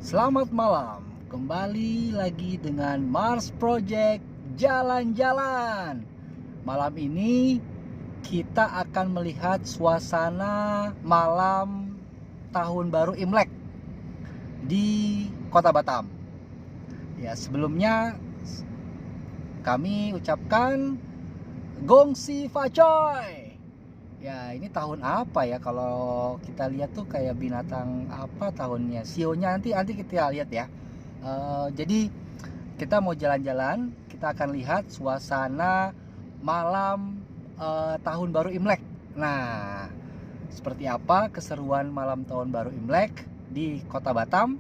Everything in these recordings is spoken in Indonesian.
Selamat malam, kembali lagi dengan Mars Project Jalan-Jalan. Malam ini kita akan melihat suasana malam Tahun Baru Imlek di Kota Batam. Ya, sebelumnya kami ucapkan Gongsi Facoy. Ya, ini tahun apa ya? Kalau kita lihat tuh kayak binatang apa tahunnya, sionya nanti kita lihat ya. Jadi kita mau jalan-jalan, kita akan lihat suasana malam tahun baru Imlek. Nah, seperti apa keseruan malam tahun baru Imlek di Kota Batam?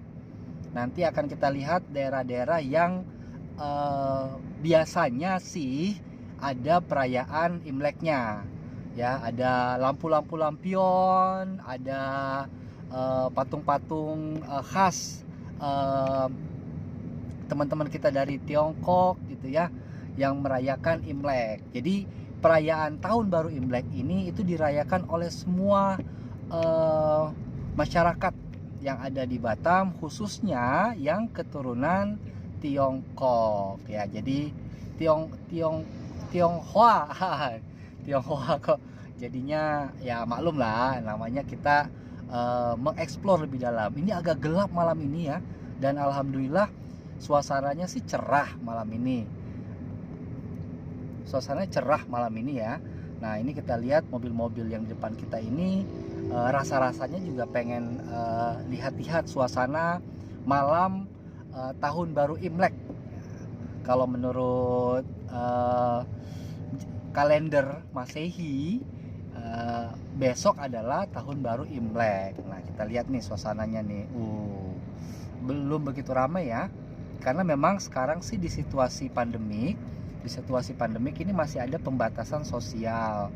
Nanti akan kita lihat daerah-daerah yang biasanya sih ada perayaan Imleknya. Ya, ada lampu-lampu lampion, ada patung-patung khas teman-teman kita dari Tiongkok gitu ya, yang merayakan Imlek. Jadi perayaan Tahun Baru Imlek ini itu dirayakan oleh semua masyarakat yang ada di Batam, khususnya yang keturunan Tiongkok ya. Jadi Tionghoa Tionghoa kok jadinya, ya maklum lah, namanya kita mengeksplor lebih dalam. Ini agak gelap malam ini ya, dan alhamdulillah suasananya sih cerah malam ini. Suasananya cerah malam ini ya. Nah, ini kita lihat mobil-mobil yang di depan kita ini, rasa-rasanya juga pengen lihat-lihat suasana malam Tahun Baru Imlek. Kalau menurut kalender Masehi, besok adalah Tahun Baru Imlek. Nah, kita lihat nih suasananya nih. Belum begitu ramai ya. Karena memang sekarang sih di situasi pandemik ini masih ada pembatasan sosial.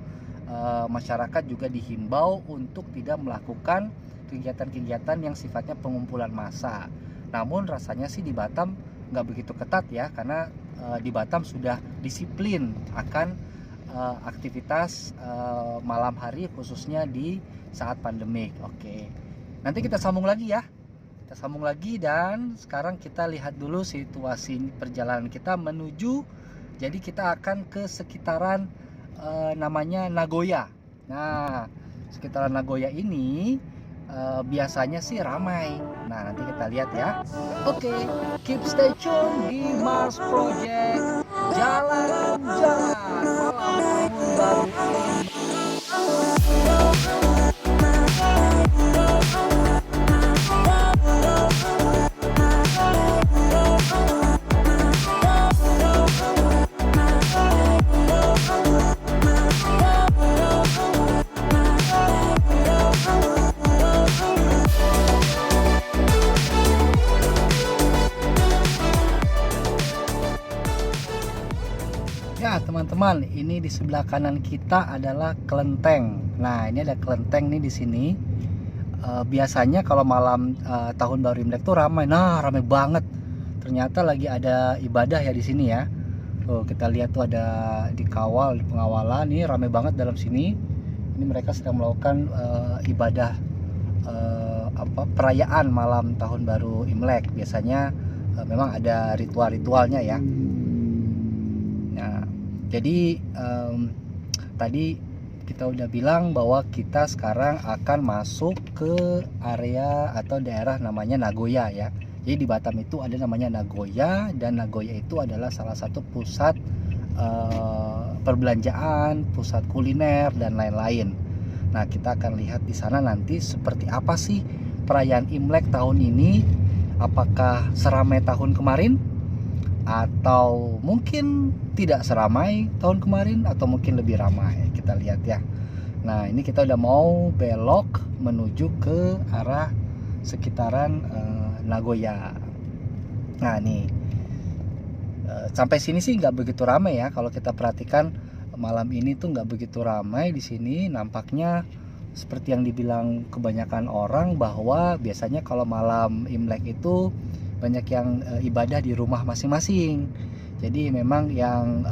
Masyarakat juga dihimbau untuk tidak melakukan kegiatan-kegiatan yang sifatnya pengumpulan massa. Namun rasanya sih di Batam nggak begitu ketat ya, karena di Batam sudah disiplin akan aktivitas malam hari, khususnya di saat pandemik. Oke, nanti kita sambung lagi ya. Kita sambung lagi, dan sekarang kita lihat dulu situasi perjalanan kita menuju. Jadi kita akan ke sekitaran namanya Nagoya. Nah, sekitaran Nagoya ini biasanya sih ramai. Nah, nanti kita lihat ya. Oke, keep stay tune di Mars Project Jalan-Jalan malam tahun baru. Ya teman-teman, ini di sebelah kanan kita adalah kelenteng. Nah, ini ada kelenteng nih di sini. Biasanya kalau malam Tahun Baru Imlek tuh ramai. Nah, ramai banget. Ternyata lagi ada ibadah ya di sini ya. Tuh, kita lihat tuh ada dikawal, di pengawalan. Ini ramai banget dalam sini. Ini mereka sedang melakukan ibadah perayaan malam Tahun Baru Imlek. Biasanya memang ada ritual-ritualnya ya. Nah, jadi tadi kita udah bilang bahwa kita sekarang akan masuk ke area atau daerah namanya Nagoya ya. Jadi di Batam itu ada namanya Nagoya, dan Nagoya itu adalah salah satu pusat perbelanjaan, pusat kuliner dan lain-lain. Nah, kita akan lihat di sana nanti seperti apa sih perayaan Imlek tahun ini. Apakah seramai tahun kemarin? Atau mungkin tidak seramai tahun kemarin, atau mungkin lebih ramai. Kita lihat ya. Nah, ini kita udah mau belok menuju ke arah sekitaran Nagoya. Nah, nih sampai sini sih nggak begitu ramai ya. Kalau kita perhatikan malam ini tuh nggak begitu ramai di sini. Nampaknya seperti yang dibilang kebanyakan orang, bahwa biasanya kalau malam Imlek itu banyak yang ibadah di rumah masing-masing. Jadi memang yang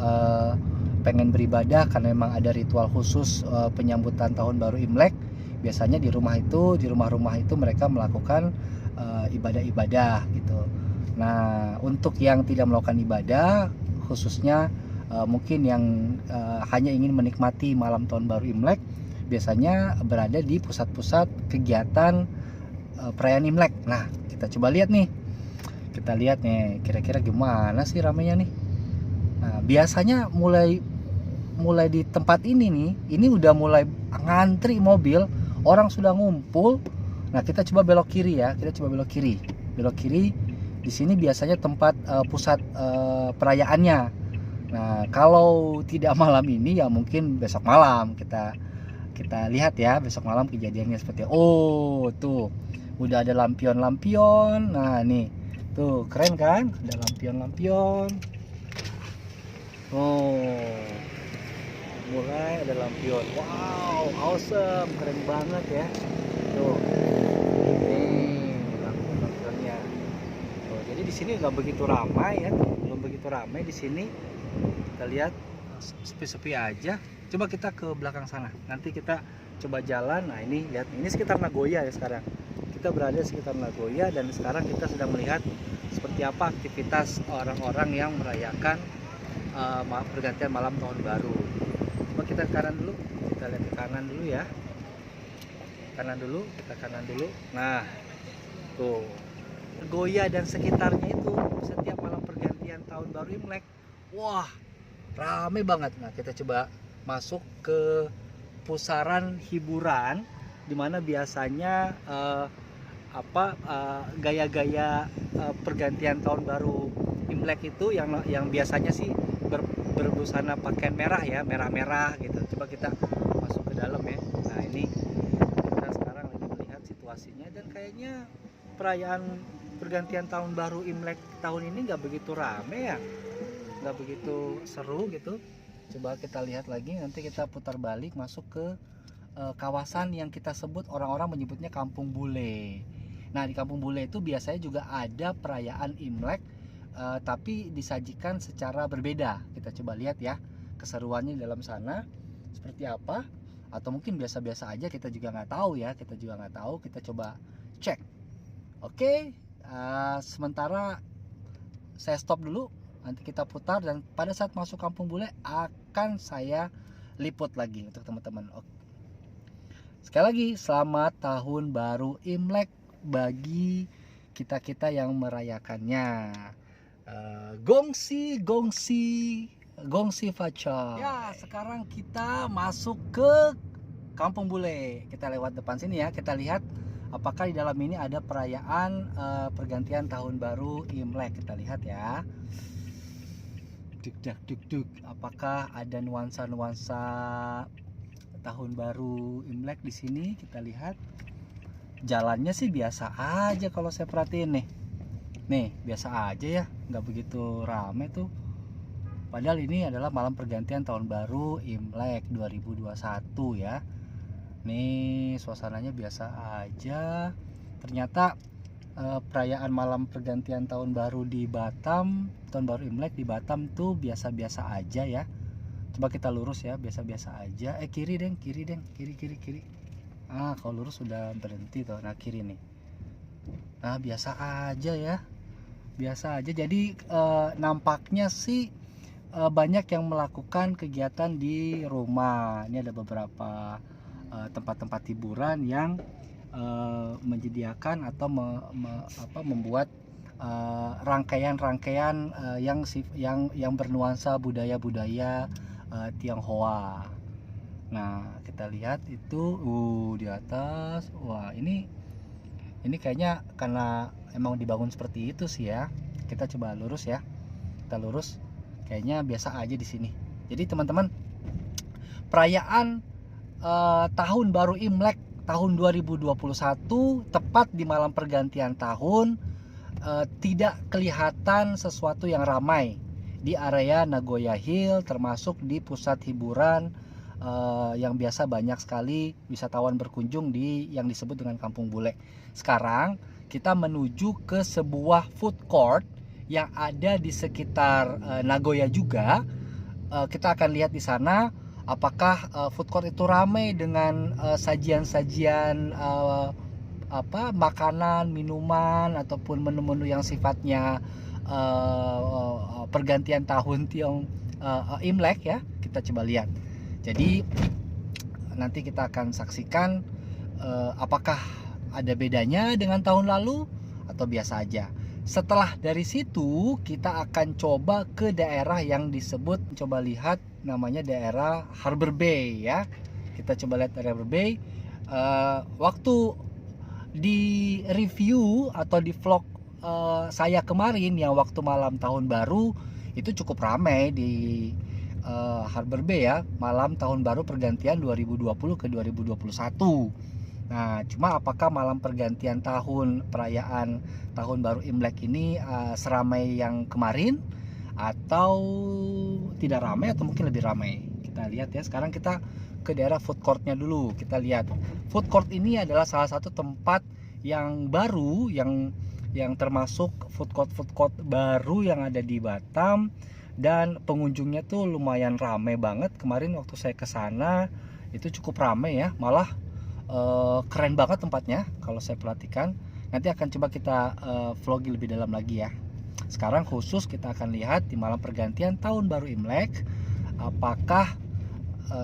pengen beribadah karena memang ada ritual khusus penyambutan Tahun Baru Imlek, biasanya di rumah-rumah itu mereka melakukan ibadah-ibadah gitu. Nah, untuk yang tidak melakukan ibadah, khususnya mungkin yang hanya ingin menikmati malam tahun baru Imlek, biasanya berada di pusat-pusat kegiatan perayaan Imlek. Nah, kita coba lihat nih. Kita lihat nih, kira-kira gimana sih ramenya nih. Nah, biasanya mulai di tempat ini nih, ini udah mulai ngantri mobil, orang sudah ngumpul. Nah, kita coba belok kiri ya, kita coba belok kiri. Belok kiri, di sini biasanya tempat pusat perayaannya. Nah, kalau tidak malam ini ya mungkin besok malam kita lihat ya, besok malam kejadiannya seperti apa. Oh, tuh. Udah ada lampion-lampion. Nah, nih. Tuh, keren kan? Ada lampion-lampion. Oh. Mulai ada lampion. Wow, awesome, keren banget ya. Tuh, ini lampion-lampionnya. Tuh, jadi di sini nggak begitu ramai ya, belum begitu ramai di sini. Kita lihat sepi-sepi aja. Coba kita ke belakang sana. Nanti kita coba jalan. Nah, ini lihat, ini sekitar Nagoya ya sekarang. Kita berada di sekitar Nagoya dan sekarang kita sedang melihat seperti apa aktivitas orang-orang yang merayakan pergantian malam tahun baru. Coba kita ke kanan dulu, kita lihat ke kanan dulu ya, kita kanan dulu. Nah, tuh Nagoya dan sekitarnya itu setiap malam pergantian tahun baru Imlek, wah rame banget. Nah, kita coba masuk ke pusaran hiburan dimana biasanya gaya-gaya pergantian tahun baru Imlek itu yang biasanya sih berbusana pakaian merah ya, merah-merah gitu. Coba kita masuk ke dalam ya. Nah, ini kita sekarang lagi melihat situasinya dan kayaknya perayaan pergantian tahun baru Imlek tahun ini nggak begitu rame ya, nggak begitu seru gitu. Coba kita lihat lagi, nanti kita putar balik masuk ke kawasan yang kita sebut, orang-orang menyebutnya Kampung Bule. Nah, di Kampung Bule itu biasanya juga ada perayaan Imlek, tapi disajikan secara berbeda. Kita coba lihat ya keseruannya di dalam sana seperti apa, atau mungkin biasa-biasa aja, kita juga nggak tahu ya, kita coba cek. Oke, sementara saya stop dulu, nanti kita putar dan pada saat masuk Kampung Bule akan saya liput lagi untuk teman-teman. Sekali lagi selamat tahun baru Imlek bagi kita-kita yang merayakannya. Gongsi Facha. Ya, sekarang kita masuk ke Kampung Bule. Kita lewat depan sini ya, kita lihat apakah di dalam ini ada perayaan pergantian tahun baru Imlek. Kita lihat ya. Duk. Apakah ada nuansa-nuansa tahun baru Imlek di sini? Kita lihat. Jalannya sih biasa aja kalau saya perhatiin nih biasa aja ya, nggak begitu rame tuh. Padahal ini adalah malam pergantian tahun baru Imlek 2021 ya. Nih suasananya biasa aja. Ternyata perayaan malam pergantian tahun baru di Batam, tahun baru Imlek di Batam tuh biasa-biasa aja ya. Coba kita lurus ya, biasa-biasa aja. Kiri kalau lurus sudah berhenti tuh. Nah, kiri nih. Nah, biasa aja ya, jadi nampaknya sih banyak yang melakukan kegiatan di rumah. Ini ada beberapa tempat-tempat hiburan yang menyediakan atau membuat rangkaian yang bernuansa budaya Tionghoa. Nah, kita lihat itu di atas. Wah, ini kayaknya karena emang dibangun seperti itu sih ya. Kita coba lurus ya. Kita lurus. Kayaknya biasa aja di sini. Jadi teman-teman, perayaan tahun baru Imlek tahun 2021 tepat di malam pergantian tahun tidak kelihatan sesuatu yang ramai di area Nagoya Hill, termasuk di pusat hiburan yang biasa banyak sekali wisatawan berkunjung di yang disebut dengan Kampung Bule. Sekarang kita menuju ke sebuah food court yang ada di sekitar Nagoya juga. Kita akan lihat di sana apakah food court itu ramai dengan sajian-sajian makanan, minuman ataupun menu-menu yang sifatnya pergantian tahun Imlek ya. Kita coba lihat. Jadi nanti kita akan saksikan apakah ada bedanya dengan tahun lalu atau biasa aja. Setelah dari situ kita akan coba ke daerah yang disebut, coba lihat namanya daerah Harbor Bay ya. Kita coba lihat daerah Harbor Bay. Waktu di review atau di vlog saya kemarin yang waktu malam tahun baru itu cukup ramai di Harbor Bay ya, malam tahun baru pergantian 2020 ke 2021. Nah, cuma apakah malam pergantian tahun perayaan tahun baru Imlek ini seramai yang kemarin atau tidak ramai atau mungkin lebih ramai? Kita lihat ya. Sekarang kita ke daerah food courtnya dulu. Kita lihat. Food court ini adalah salah satu tempat yang baru yang termasuk food court baru yang ada di Batam, dan pengunjungnya tuh lumayan ramai banget. Kemarin waktu saya ke sana itu cukup ramai ya, malah keren banget tempatnya kalau saya perhatikan. Nanti akan coba kita vlogi lebih dalam lagi ya. Sekarang khusus kita akan lihat di malam pergantian tahun baru Imlek apakah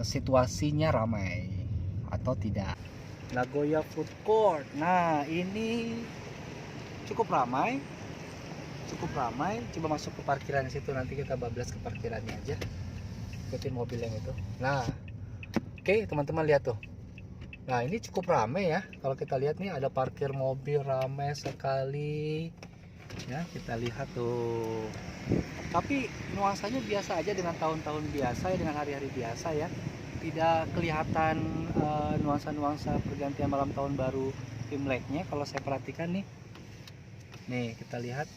situasinya ramai atau tidak. Nagoya Food Court. Nah, ini cukup ramai. Coba masuk ke parkiran situ, nanti kita bablas ke parkirannya aja. Ikutin mobil yang itu. Nah, oke, teman-teman lihat tuh. Nah, ini cukup ramai ya. Kalau kita lihat nih ada parkir mobil ramai sekali. Ya, kita lihat tuh. Tapi nuansanya biasa aja dengan tahun-tahun biasa ya, dengan hari-hari biasa ya. Tidak kelihatan nuansa-nuansa pergantian malam tahun baru Imleknya kalau saya perhatikan nih. Nih, kita lihat.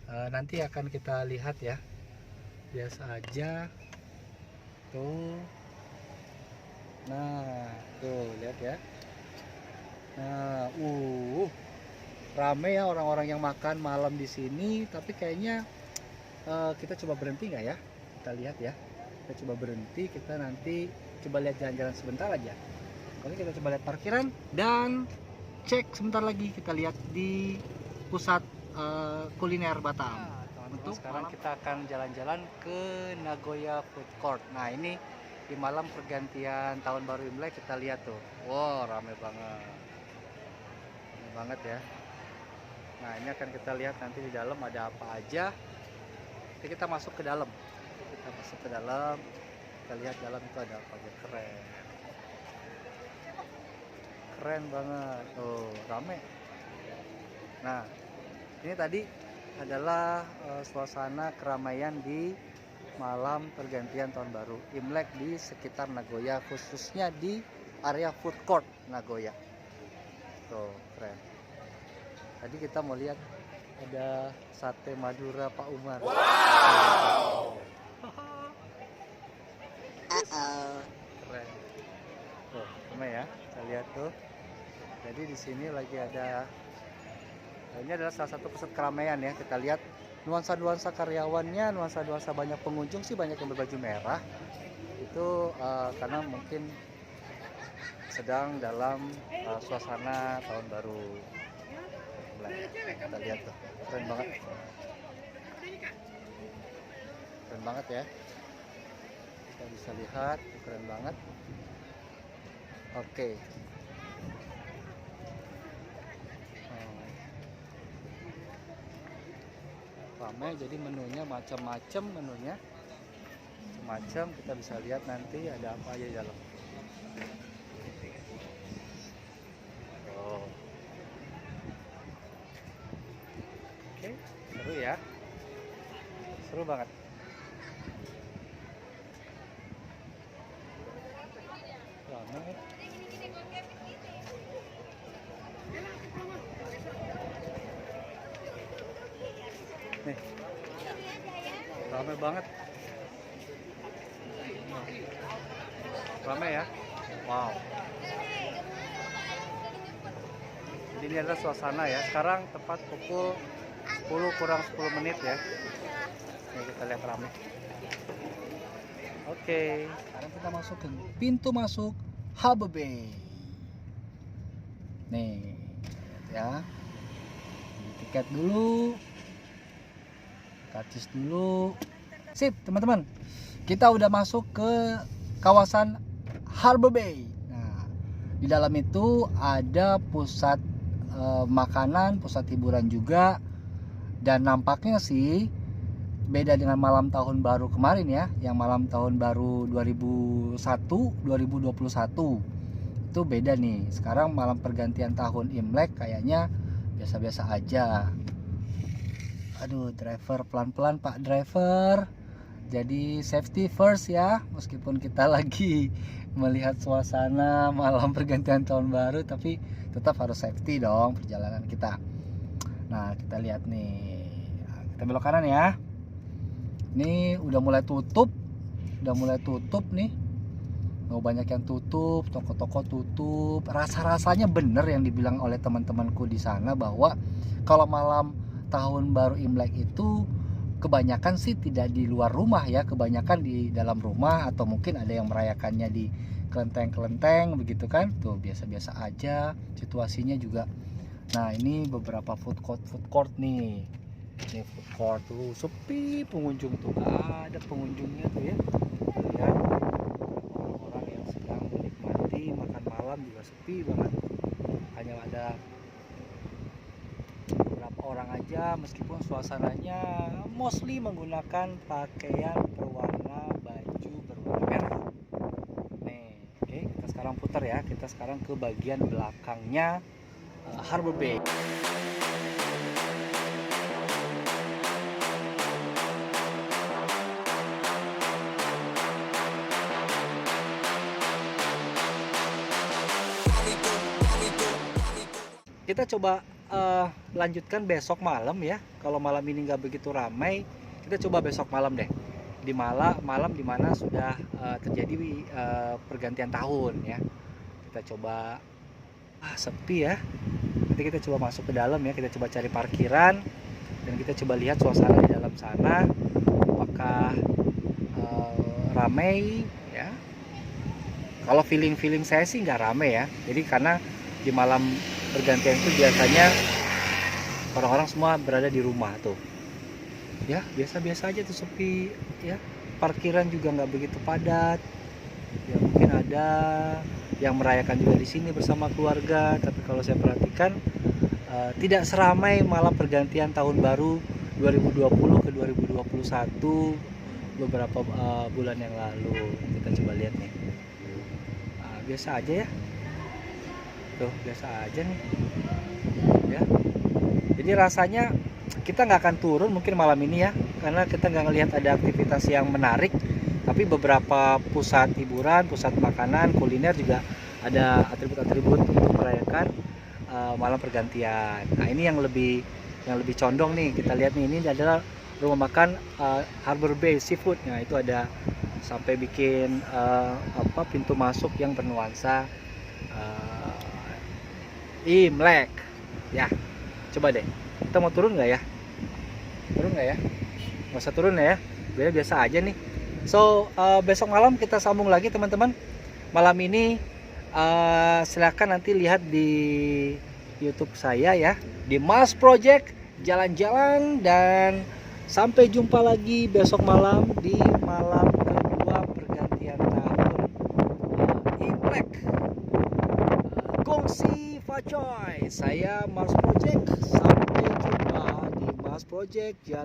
Nanti akan kita lihat ya. Biasa aja. Tuh. Nah, tuh lihat ya. Nah, rame ya orang-orang yang makan malam di sini. Tapi kayaknya kita coba berhenti nggak ya? Kita lihat ya. Kita coba berhenti. Kita nanti coba lihat jalan-jalan sebentar aja. Oke, kita coba lihat parkiran dan cek sebentar lagi. Kita lihat di pusat kuliner Batam. Untuk sekarang kita akan jalan-jalan ke Nagoya Food Court. Nah, ini di malam pergantian tahun baru Imlek kita lihat tuh. Wow, rame banget. Rame banget ya. Nah, ini akan kita lihat nanti di dalam ada apa aja. Nanti kita masuk ke dalam. Kita masuk ke dalam. Kita lihat dalam itu ada apa aja. Keren. Keren banget. Tuh, rame. Nah, ini tadi adalah suasana keramaian di malam pergantian tahun baru Imlek di sekitar Nagoya, khususnya di area food court Nagoya. Tuh, keren. Tadi kita mau lihat ada sate Madura Pak Umar. Wow. Keren. Tuh, ramai ya. Kita lihat tuh. Jadi di sini lagi ada. Ini adalah salah satu pusat keramaian ya. Kita lihat nuansa-nuansa karyawannya, nuansa-nuansa banyak pengunjung sih, banyak yang berbaju merah. Itu karena mungkin sedang dalam suasana tahun baru. Kita lihat tuh, keren banget. Keren banget ya. Kita bisa lihat, keren banget. Oke. Ramai, jadi menunya macam-macam, kita bisa lihat nanti ada apa aja di dalam. Oke, seru ya, seru banget. Ramai. Nih, ramai banget. Ramai ya. Wow. Jadi ini adalah suasana ya. Sekarang tepat pukul 10 kurang 10 menit ya. Ini kita lihat ramai. Oke, sekarang kita masuk ke pintu masuk Harbor Bay. Nih, ya. Beli tiket dulu, karcis dulu. Sip, teman-teman. Kita udah masuk ke kawasan Harbor Bay. Nah, di dalam itu ada pusat makanan, pusat hiburan juga. Dan nampaknya sih beda dengan malam tahun baru kemarin ya, yang malam tahun baru 2021 itu beda nih. Sekarang malam pergantian tahun Imlek kayaknya biasa-biasa aja. Aduh, driver pelan-pelan Pak driver. Jadi safety first ya, meskipun kita lagi melihat suasana malam pergantian tahun baru, tapi tetap harus safety dong perjalanan kita. Nah, kita lihat nih, kita belok kanan ya. Ini udah mulai tutup nih. Mau banyak yang tutup, toko-toko tutup. Rasa-rasanya bener yang dibilang oleh teman-temanku di sana, bahwa kalau malam tahun baru Imlek itu kebanyakan sih tidak di luar rumah ya, kebanyakan di dalam rumah, atau mungkin ada yang merayakannya di kelenteng-kelenteng begitu kan. Tuh biasa-biasa aja situasinya juga. Nah, ini beberapa food court nih. Ini food court tuh sepi pengunjung, tuh gak ada pengunjungnya tuh ya. Lihat orang-orang yang sedang menikmati makan malam juga sepi banget. Hanya ada beberapa orang aja, meskipun suasananya mostly menggunakan pakaian berwarna baju berwarna merah. Nih, oke, kita sekarang putar ya. Kita sekarang ke bagian belakangnya Harbor Bay. Kita coba lanjutkan besok malam ya. Kalau malam ini nggak begitu ramai, kita coba besok malam deh. Di malam dimana sudah terjadi pergantian tahun ya. Kita coba sepi ya. Nanti kita coba masuk ke dalam ya. Kita coba cari parkiran dan kita coba lihat suasana di dalam sana. Apakah ramai ya? Kalau feeling saya sih nggak ramai ya. Jadi karena di malam pergantian itu biasanya orang-orang semua berada di rumah tuh ya, biasa-biasa aja tuh, sepi ya. Parkiran juga nggak begitu padat ya. Mungkin ada yang merayakan juga di sini bersama keluarga, tapi kalau saya perhatikan tidak seramai malam pergantian tahun baru 2020 ke 2021 beberapa bulan yang lalu. Kita coba lihat nih, biasa aja ya. Tuh biasa aja nih ya. Jadi rasanya kita nggak akan turun mungkin malam ini ya, karena kita nggak ngelihat ada aktivitas yang menarik. Tapi beberapa pusat hiburan, pusat makanan, kuliner juga ada atribut-atribut untuk merayakan malam pergantian. Nah, ini yang lebih condong nih. Kita lihat nih, ini adalah rumah makan Harbor Bay Seafood. Nah, itu ada sampai bikin pintu masuk yang bernuansa Imlek ya. Coba deh, kita mau turun nggak ya? Turun nggak ya? Nggak usah turun ya, biasa aja nih. So besok malam kita sambung lagi teman-teman. Malam ini silahkan nanti lihat di YouTube saya ya, di Mars Project jalan-jalan. Dan sampai jumpa lagi besok malam di malam kedua pergantian tahun Imlek. Gongsi Facoy, saya Mars Project. Sampai jumpa di Mars Project.